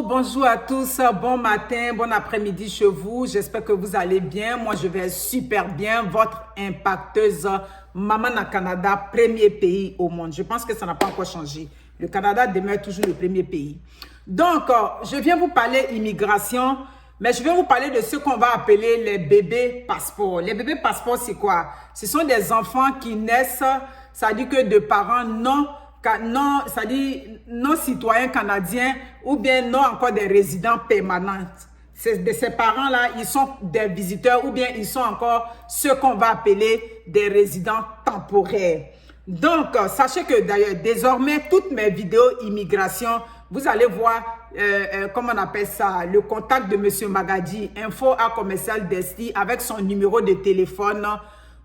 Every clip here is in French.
Bonjour à tous, bon matin, bon après-midi chez vous. J'espère que vous allez bien. Moi, je vais super bien. Votre impacteuse Maman na Canada, premier pays au monde. Je pense que ça n'a pas encore changé. Le Canada demeure toujours le premier pays. Donc, je viens vous parler immigration, mais je vais vous parler de ce qu'on va appeler les bébés passeports. Les bébés passeports, c'est quoi? Ce sont des enfants qui naissent, ça dit que de parents non citoyens canadiens ou bien non encore des résidents permanents. De ces parents-là, ils sont des visiteurs ou bien ils sont encore ceux qu'on va appeler des résidents temporaires. Donc, sachez que d'ailleurs, désormais, toutes mes vidéos immigration, vous allez voir, comment on appelle ça, le contact de M. Magadi, info@commercial-desti avec son numéro de téléphone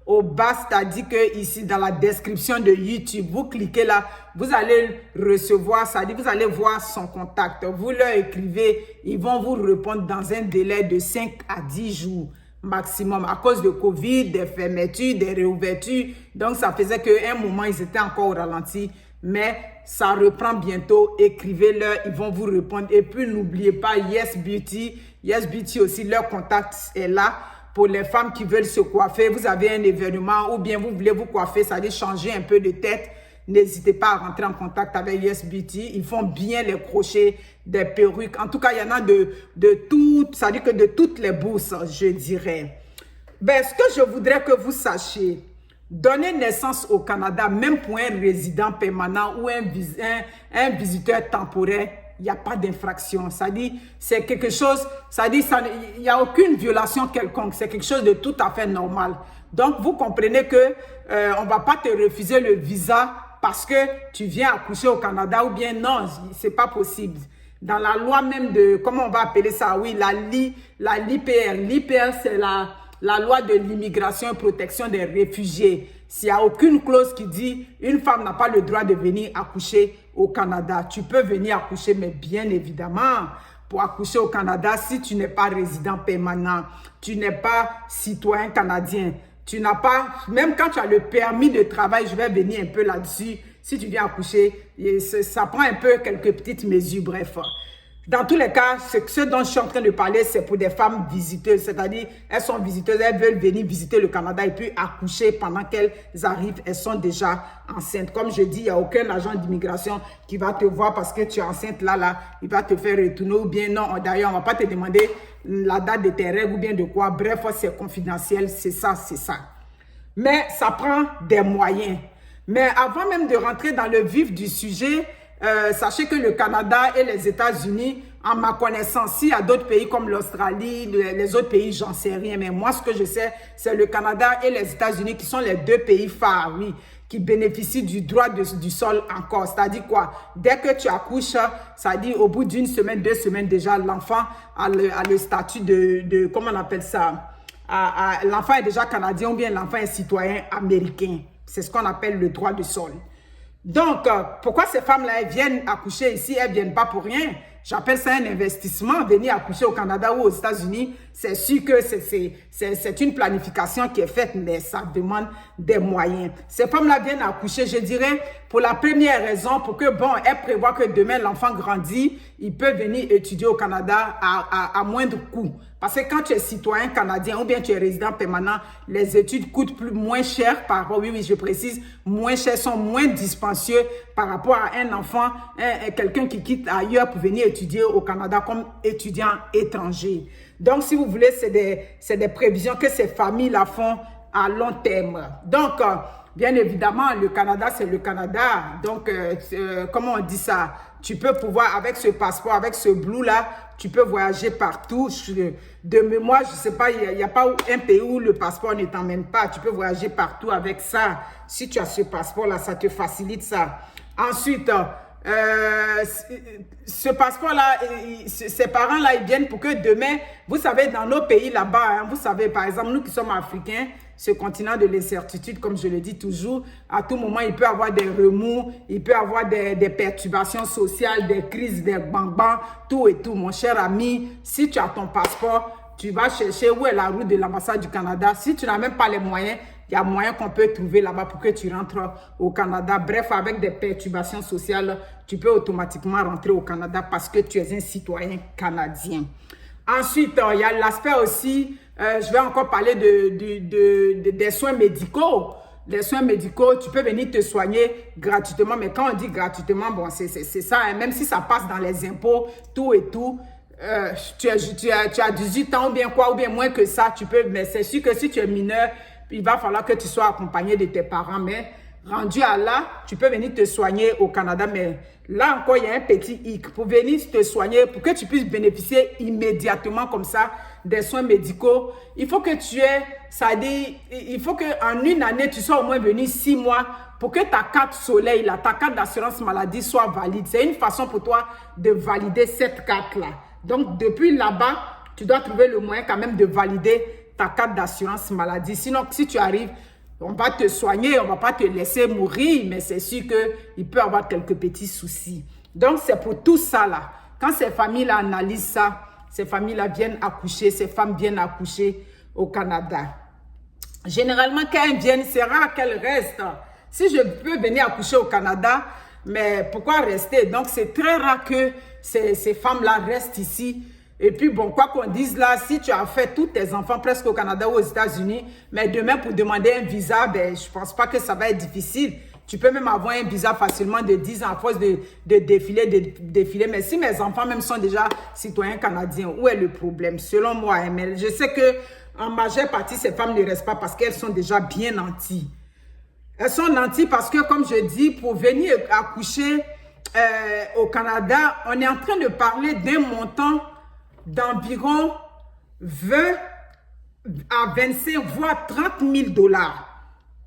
au bas, c'est-à-dire que ici dans la description de YouTube, vous cliquez là, vous allez recevoir, c'est-à-dire vous allez voir son contact. Vous leur écrivez, ils vont vous répondre dans un délai de 5 à 10 jours maximum à cause de Covid, des fermetures, des réouvertures. Donc ça faisait qu'à un moment, ils étaient encore au ralenti. Mais ça reprend bientôt. Écrivez-leur, ils vont vous répondre. Et puis n'oubliez pas Yes Beauty. Yes Beauty aussi, leur contact est là. Pour les femmes qui veulent se coiffer, vous avez un événement ou bien vous voulez vous coiffer, ça veut changer un peu de tête, n'hésitez pas à rentrer en contact avec Yes Beauty. Ils font bien les crochets, des perruques. En tout cas, il y en a de toutes, ça veut dire que de toutes les bourses, je dirais. Ben, ce que je voudrais que vous sachiez, donner naissance au Canada, même pour un résident permanent ou un visiteur temporaire, il n'y a pas d'infraction. Ça dit, c'est quelque chose, ça dit, il n'y a aucune violation quelconque. C'est quelque chose de tout à fait normal. Donc, vous comprenez que on ne va pas te refuser le visa parce que tu viens accoucher au Canada ou bien non, c'est pas possible. Dans la loi même de, comment on va appeler ça? Oui, l'IPR. L'IPR, c'est la loi de l'immigration et protection des réfugiés. S'il n'y a aucune clause qui dit une femme n'a pas le droit de venir accoucher au Canada. Tu peux venir accoucher, mais bien évidemment, pour accoucher au Canada, si tu n'es pas résident permanent, tu n'es pas citoyen canadien, tu n'as pas, même quand tu as le permis de travail, je vais venir un peu là-dessus, si tu viens accoucher, ça prend un peu quelques petites mesures, bref. Dans tous les cas, ce dont je suis en train de parler, c'est pour des femmes visiteuses. C'est-à-dire, elles sont visiteuses, elles veulent venir visiter le Canada et puis accoucher pendant qu'elles arrivent. Elles sont déjà enceintes. Comme je dis, il n'y a aucun agent d'immigration qui va te voir parce que tu es enceinte là. Il va te faire retourner ou bien non. D'ailleurs, on ne va pas te demander la date de tes règles ou bien de quoi. Bref, c'est confidentiel. C'est ça, c'est ça. Mais ça prend des moyens. Mais avant même de rentrer dans le vif du sujet, sachez que le Canada et les États-Unis, en ma connaissance, s'il y a d'autres pays comme l'Australie, les autres pays, j'en sais rien. Mais moi, ce que je sais, c'est le Canada et les États-Unis qui sont les deux pays phares, oui, qui bénéficient du droit du sol encore. C'est-à-dire quoi? Dès que tu accouches, ça dit au bout d'une semaine, 2 semaines déjà, l'enfant a le statut de comment on appelle ça? L'enfant est déjà canadien ou bien l'enfant est citoyen américain. C'est ce qu'on appelle le droit du sol. Donc, pourquoi ces femmes-là, elles viennent accoucher ici, elles ne viennent pas pour rien? J'appelle ça un investissement. Venir accoucher au Canada ou aux États-Unis, c'est sûr que c'est une planification qui est faite, mais ça demande des moyens. Ces femmes-là viennent accoucher, je dirais, pour la première raison, pour que, bon, elles prévoient que demain, l'enfant grandit, il peut venir étudier au Canada à moindre coût. Parce que quand tu es citoyen canadien ou bien tu es résident permanent, les études coûtent moins cher par rapport, oui, je précise, moins cher, sont moins dispendieux par rapport à un enfant, quelqu'un qui quitte ailleurs pour venir étudier au Canada comme étudiant étranger. Donc, si vous voulez, c'est des prévisions que ces familles-là font à long terme. Donc, bien évidemment, le Canada, c'est le Canada. Donc, comment on dit ça? Tu peux pouvoir, avec ce passeport, avec ce blue-là, tu peux voyager partout. De mémoire, je ne sais pas, il n'y a pas un pays où le passeport ne t'emmène pas. Tu peux voyager partout avec ça. Si tu as ce passeport-là, ça te facilite ça. Ensuite, ce passeport-là, ces parents-là, ils viennent pour que demain, vous savez, dans nos pays là-bas, hein, vous savez, par exemple, nous qui sommes africains, ce continent de l'incertitude, comme je le dis toujours, à tout moment, il peut y avoir des remous, il peut y avoir des perturbations sociales, des crises, des bang-bang, tout et tout. Mon cher ami, si tu as ton passeport, tu vas chercher où est la route de l'ambassade du Canada. Si tu n'as même pas les moyens, il y a moyen qu'on peut trouver là-bas pour que tu rentres au Canada. Bref, avec des perturbations sociales, tu peux automatiquement rentrer au Canada parce que tu es un citoyen canadien. Ensuite, il y a l'aspect aussi, je vais encore parler des soins médicaux. Les soins médicaux, tu peux venir te soigner gratuitement, mais quand on dit gratuitement, bon, c'est ça, hein, même si ça passe dans les impôts, tout et tout, tu as 18 ans ou bien quoi, ou bien moins que ça, tu peux, mais c'est sûr que si tu es mineur, il va falloir que tu sois accompagné de tes parents, mais rendu à là, tu peux venir te soigner au Canada, mais là encore, il y a un petit hic. Pour venir te soigner, pour que tu puisses bénéficier immédiatement comme ça des soins médicaux, il faut que tu aies, ça dit, il faut qu'en une année, tu sois au moins venu 6 mois pour que ta carte soleil, là, ta carte d'assurance maladie soit valide. C'est une façon pour toi de valider cette carte-là. Donc, depuis là-bas, tu dois trouver le moyen quand même de valider ta carte d'assurance maladie. Sinon, si tu arrives, on va te soigner, on ne va pas te laisser mourir, mais c'est sûr qu'il peut y avoir quelques petits soucis. Donc, c'est pour tout ça, là. Quand ces familles-là analysent ça, ces familles-là viennent accoucher, ces femmes viennent accoucher au Canada. Généralement, quand elles viennent, c'est rare qu'elles restent. Si je peux venir accoucher au Canada, mais pourquoi rester? Donc, c'est très rare que ces femmes-là restent ici. Et puis, bon, quoi qu'on dise là, si tu as fait tous tes enfants presque au Canada ou aux États-Unis, mais demain, pour demander un visa, ben, je ne pense pas que ça va être difficile. Tu peux même avoir un visa facilement de 10 ans à force de défiler. Mais si mes enfants même sont déjà citoyens canadiens, où est le problème? Selon moi, hein, mais je sais qu'en majeure partie, ces femmes ne restent pas parce qu'elles sont déjà bien nanties. Elles sont nanties parce que, comme je dis, pour venir accoucher au Canada, on est en train de parler d'un montant d'environ 20 à 25, voire 30 000 $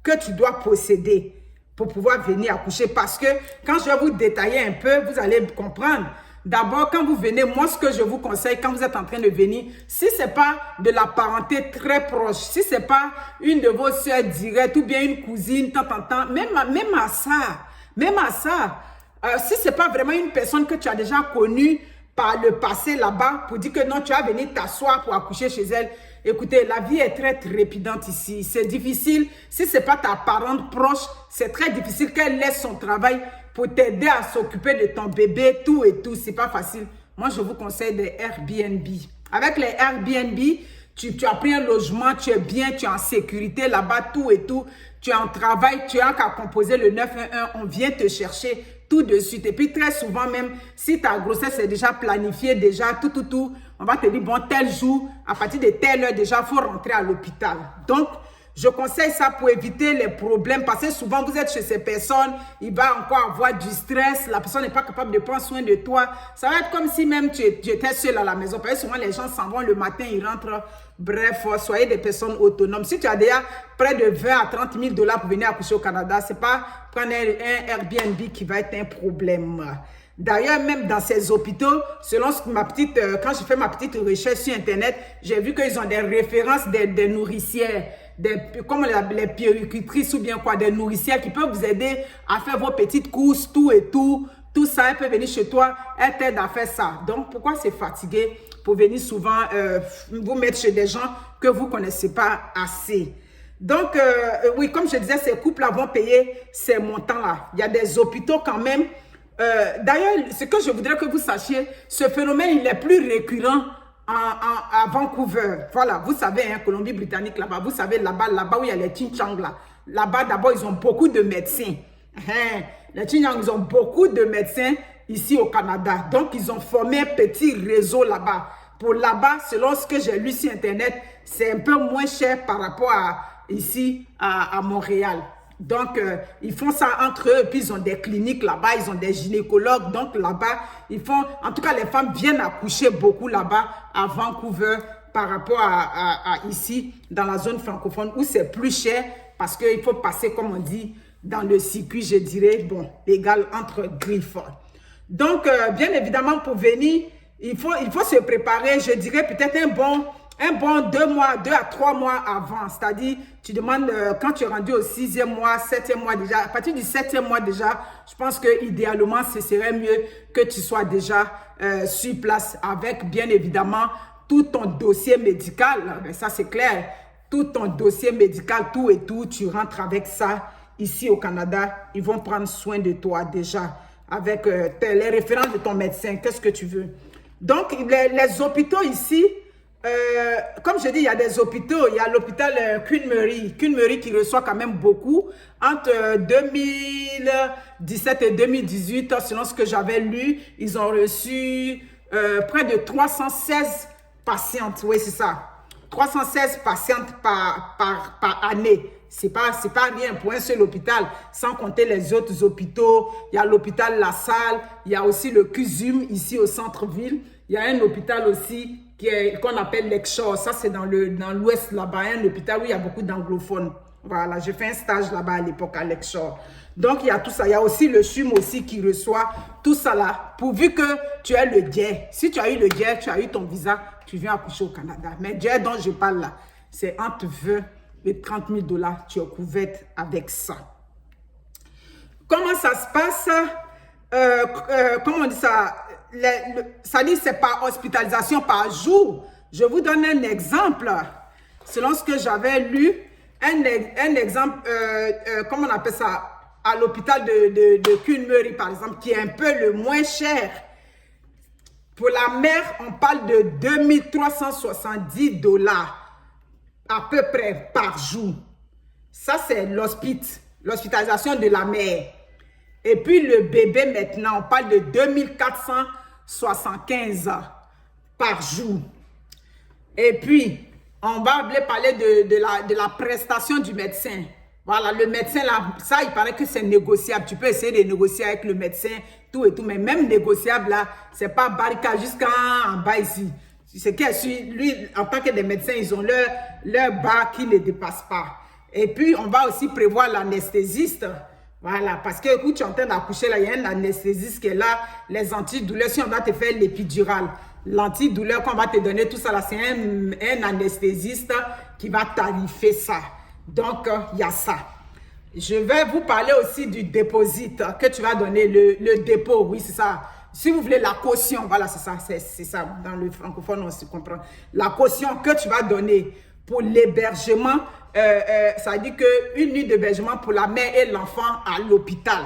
que tu dois posséder pour pouvoir venir accoucher. Parce que quand je vais vous détailler un peu, vous allez comprendre. D'abord, quand vous venez, moi, ce que je vous conseille, quand vous êtes en train de venir, si ce n'est pas de la parenté très proche, si ce n'est pas une de vos soeurs directes ou bien une cousine, même à ça, si ce n'est pas vraiment une personne que tu as déjà connue par le passé là-bas, pour dire que non, tu vas venir t'asseoir pour accoucher chez elle. Écoutez, la vie est très trépidante ici. C'est difficile. Si ce n'est pas ta parente proche, c'est très difficile qu'elle laisse son travail pour t'aider à s'occuper de ton bébé, tout et tout. C'est pas facile. Moi, je vous conseille des Airbnb. Avec les Airbnb, tu as pris un logement, tu es bien, tu es en sécurité là-bas, tout et tout. Tu es en travail, tu as qu'à composer le 911, on vient te chercher tout de suite. Et puis très souvent même, si ta grossesse est déjà planifiée, déjà tout, on va te dire, bon, tel jour, à partir de telle heure déjà, il faut rentrer à l'hôpital. Donc, je conseille ça pour éviter les problèmes, parce que souvent, vous êtes chez ces personnes, il va encore avoir du stress, la personne n'est pas capable de prendre soin de toi. Ça va être comme si même tu étais seul à la maison, parce que souvent, les gens s'en vont le matin, ils rentrent. Bref, soyez des personnes autonomes. Si tu as déjà près de 20 à 30 000 $ pour venir accoucher au Canada, ce n'est pas prendre un Airbnb qui va être un problème. D'ailleurs, même dans ces hôpitaux, selon quand je fais ma petite recherche sur Internet, j'ai vu qu'ils ont des références des nourricières, comme les puéricultrices ou bien quoi, des nourricières qui peuvent vous aider à faire vos petites courses, tout et tout. Tout ça, elle peut venir chez toi, elle t'aide à faire ça. Donc, pourquoi c'est fatigué pour venir souvent vous mettre chez des gens que vous ne connaissez pas assez? Donc, oui, comme je disais, ces couples-là vont payer ces montants-là. Il y a des hôpitaux quand même. D'ailleurs, ce que je voudrais que vous sachiez, ce phénomène, il est plus récurrent à Vancouver. Voilà, vous savez, hein, Colombie-Britannique, là-bas, vous savez, là-bas où il y a les Xinjiang, là. Là-bas, d'abord, ils ont beaucoup de médecins. Les Xinjiang, ils ont beaucoup de médecins ici au Canada. Donc, ils ont formé un petit réseau là-bas. Pour là-bas, selon ce que j'ai lu sur Internet, c'est un peu moins cher par rapport à ici, à Montréal. Donc, ils font ça entre eux, puis ils ont des cliniques là-bas, ils ont des gynécologues. Donc, là-bas, en tout cas, les femmes viennent accoucher beaucoup là-bas à Vancouver par rapport à ici, dans la zone francophone, où c'est plus cher parce qu'il faut passer, comme on dit, dans le circuit, je dirais, bon, légal entre griffes. Donc, bien évidemment, pour venir, il faut se préparer, je dirais peut-être un bon 2 à 3 mois avant. C'est-à-dire, tu demandes, quand tu es rendu au 6e mois, 7e mois déjà, à partir du 7e mois déjà, je pense que idéalement, ce serait mieux que tu sois déjà sur place avec, bien évidemment, tout ton dossier médical. Mais ça, c'est clair. tout ton dossier médical, tout et tout, tu rentres avec ça ici au Canada. Ils vont prendre soin de toi déjà avec les références de ton médecin. Qu'est-ce que tu veux? Donc, les hôpitaux ici, comme je dis, il y a des hôpitaux. Il y a l'hôpital Queen Mary qui reçoit quand même beaucoup. Entre 2017 et 2018, selon ce que j'avais lu, ils ont reçu près de 316 patientes. Oui, c'est ça. 316 patientes par année. C'est pas rien pour un seul hôpital, sans compter les autres hôpitaux. Il y a l'hôpital La Salle, il y a aussi le CUSUM ici au centre-ville. Il y a un hôpital aussi qu'on appelle Lakeshore. Ça, c'est dans l'ouest là-bas, un hôpital où il y a beaucoup d'anglophones. Voilà, j'ai fait un stage là-bas à l'époque à Lakeshore. Donc, il y a tout ça. Il y a aussi le CHUM aussi qui reçoit tout ça là, pourvu que tu aies le DIER. Si tu as eu le DIER, tu as eu ton visa, tu viens accoucher au Canada. Mais DIER dont je parle là, c'est entre 20 et 30 000 $, tu es couverte avec ça. Comment ça se passe? Comment on dit ça? Ça dit c'est par hospitalisation par jour. Je vous donne un exemple. Selon ce que j'avais lu, un exemple, comment on appelle ça? À l'hôpital de Queen Mary, par exemple, qui est un peu le moins cher. Pour la mère, on parle de 2370 $ à peu près par jour. Ça, c'est l'hospitalisation de la mère. Et puis, le bébé, maintenant, on parle de 2475 par jour. Et puis, on va parler de la prestation du médecin. Voilà, le médecin, là, ça, il paraît que c'est négociable. Tu peux essayer de négocier avec le médecin, tout et tout. Mais même négociable, là, c'est pas barricade jusqu'en bas ici. C'est que lui, en tant que des médecins, ils ont leur bas qui ne dépasse pas. Et puis, on va aussi prévoir l'anesthésiste. Voilà, parce que écoute, tu es en train d'accoucher, là, il y a un anesthésiste qui est là, les antidouleurs, si on va te faire l'épidural, l'antidouleur qu'on va te donner, tout ça là, c'est un anesthésiste qui va tarifer ça. Donc, il y a ça. Je vais vous parler aussi du dépôt que tu vas donner, le dépôt, oui, c'est ça. Si vous voulez la caution, voilà, c'est ça, dans le francophone, on se comprend. La caution que tu vas donner pour l'hébergement, ça dit qu'une nuit d'hébergement pour la mère et l'enfant à l'hôpital.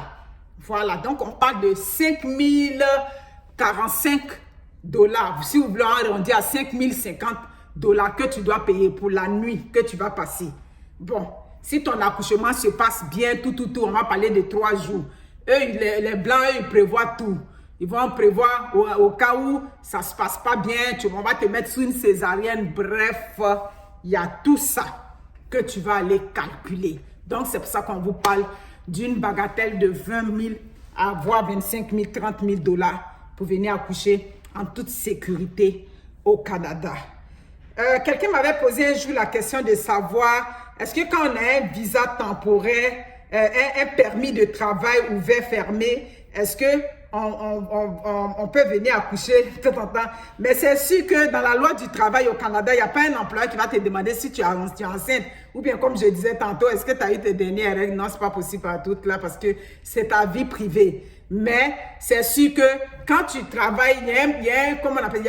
Voilà, donc on parle de 5045 $. Si vous voulez arrondir à 5050 $ que tu dois payer pour la nuit que tu vas passer. Bon, si ton accouchement se passe bien, tout, on va parler de 3 jours. Eux, les Blancs, eux, ils prévoient tout. Ils vont prévoir au cas où ça ne se passe pas bien, on va te mettre sous une césarienne. Bref, il y a tout ça que tu vas aller calculer. Donc, c'est pour ça qu'on vous parle d'une bagatelle de 20 000 à voire 25 000, 30 000 $ pour venir accoucher en toute sécurité au Canada. Quelqu'un m'avait posé un jour la question de savoir, est-ce que quand on a un visa temporaire, un permis de travail ouvert, fermé, est-ce que on peut venir accoucher de temps en temps? Mais c'est sûr que dans la loi du travail au Canada, il n'y a pas un employeur qui va te demander si tu es enceinte. Ou bien, comme je disais tantôt, est-ce que tu as eu tes dernières règles? Non, ce n'est pas possible à toutes là parce que c'est ta vie privée. Mais c'est sûr que quand tu travailles, il y a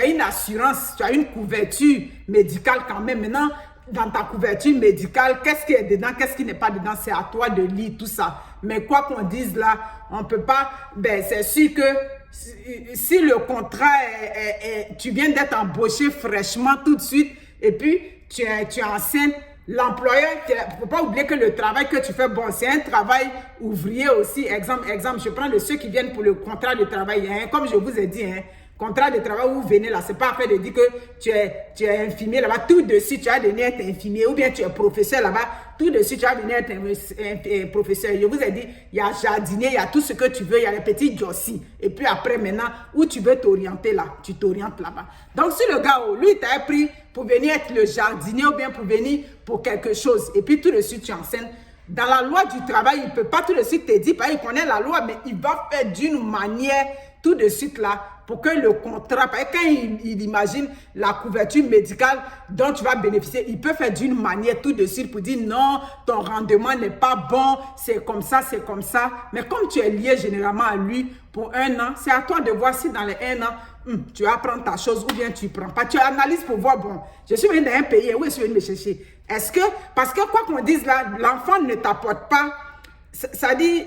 une assurance, tu as une couverture médicale quand même. Maintenant, dans ta couverture médicale, qu'est-ce qui est dedans, qu'est-ce qui n'est pas dedans, c'est à toi de lire tout ça. Mais quoi qu'on dise là, on ne peut pas, c'est sûr que si le contrat tu viens d'être embauché fraîchement tout de suite et puis tu es enceinte, l'employeur, il ne faut pas oublier que le travail que tu fais, bon, c'est un travail ouvrier aussi. Exemple, je prends ceux qui viennent pour le contrat de travail. Hein, comme je vous ai dit, contrat de travail où vous venez là, c'est pas fait de dire que tu es infirmier là-bas, tout de suite tu vas venir être infirmier, ou bien tu es professeur là-bas, tout de suite tu vas venir être un professeur. Je vous ai dit, il y a jardinier, il y a tout ce que tu veux, il y a les petits jossis. Et puis après maintenant, où tu veux t'orienter là, tu t'orientes là-bas. Donc si le gars, lui, t'a pris pour venir être le jardinier ou bien pour venir pour quelque chose, et puis tout de suite tu enseignes, dans la loi du travail, il ne peut pas tout de suite te dire, il connaît la loi, mais il va faire d'une manière tout de suite là, pour que le contrat, quand il imagine la couverture médicale dont tu vas bénéficier, il peut faire d'une manière tout de suite pour dire non, ton rendement n'est pas bon, c'est comme ça, c'est comme ça. Mais comme tu es lié généralement à lui pour 1 an, c'est à toi de voir si dans les 1 an, tu vas prendre ta chose ou bien tu prends pas. Tu analyses pour voir, bon, je suis venu d'un pays, où je suis venu me chercher. Est-ce que, parce que quoi qu'on dise là, l'enfant ne t'apporte pas, ça dit,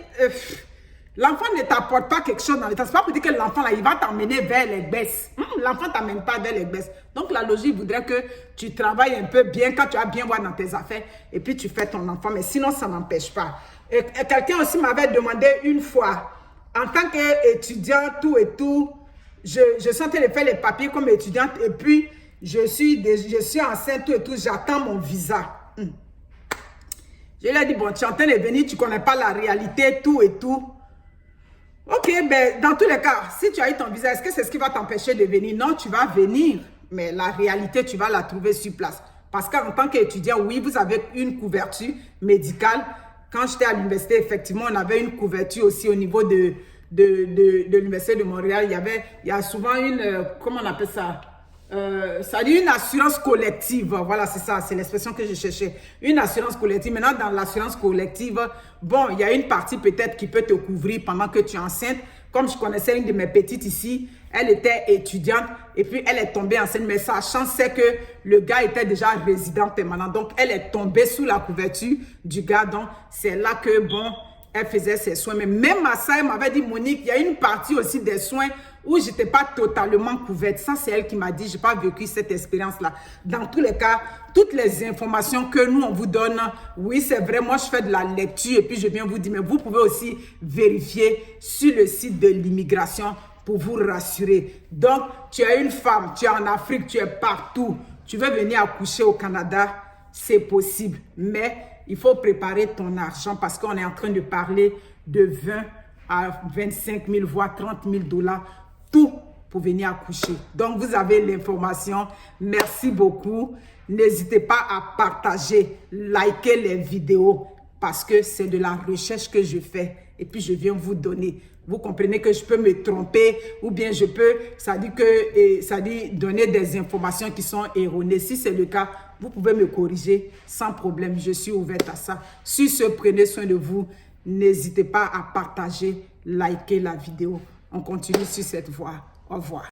l'enfant ne t'apporte pas quelque chose dans le temps. C'est pas pour dire que l'enfant là, il va t'emmener vers les baisses. L'enfant ne t'amène pas vers les baisses. Donc la logique voudrait que tu travailles un peu bien quand tu as bien voir dans tes affaires et puis tu fais ton enfant. Mais sinon, ça n'empêche pas. Quelqu'un aussi m'avait demandé une fois, en tant qu'étudiant, tout et tout, je suis en train de faire les papiers comme étudiante et puis je suis enceinte, tout et tout, j'attends mon visa. Je lui ai dit, bon, tu es en train de venir, tu ne connais pas la réalité, tout et tout. Ok, ben, dans tous les cas, si tu as eu ton visa, est-ce que c'est ce qui va t'empêcher de venir? Non, tu vas venir, mais la réalité, tu vas la trouver sur place. Parce qu'en tant qu'étudiant, oui, vous avez une couverture médicale. Quand j'étais à l'université, effectivement, on avait une couverture aussi au niveau de l'Université de Montréal. Il y a souvent une, comment on appelle ça? Ça dit une assurance collective. Voilà, c'est ça, c'est l'expression que je cherchais. Une assurance collective. Maintenant, dans l'assurance collective, bon, il y a une partie peut-être qui peut te couvrir pendant que tu es enceinte. Comme je connaissais une de mes petites ici, elle était étudiante et puis elle est tombée enceinte. Mais sa chance, c'est que le gars était déjà résident permanent. Donc, elle est tombée sous la couverture du gars. Donc, c'est là que, bon, elle faisait ses soins. Mais même à ça, elle m'avait dit, Monique, il y a une partie aussi des soins où je n'étais pas totalement couverte. Ça, c'est elle qui m'a dit, je n'ai pas vécu cette expérience-là. Dans tous les cas, toutes les informations que nous, on vous donne, oui, c'est vrai, moi, je fais de la lecture et puis je viens vous dire, mais vous pouvez aussi vérifier sur le site de l'immigration pour vous rassurer. Donc, tu es une femme, tu es en Afrique, tu es partout, tu veux venir accoucher au Canada, c'est possible. Mais il faut préparer ton argent parce qu'on est en train de parler de 20 à 25 000, voire 30 000 $, tout pour venir accoucher. Donc, vous avez l'information. Merci beaucoup. N'hésitez pas à partager, liker les vidéos parce que c'est de la recherche que je fais et puis je viens vous donner. Vous comprenez que je peux me tromper ou bien je peux, ça dit donner des informations qui sont erronées. Si c'est le cas, vous pouvez me corriger sans problème. Je suis ouverte à ça. Sur ce, prenez soin de vous. N'hésitez pas à partager, liker la vidéo. On continue sur cette voie. Au revoir.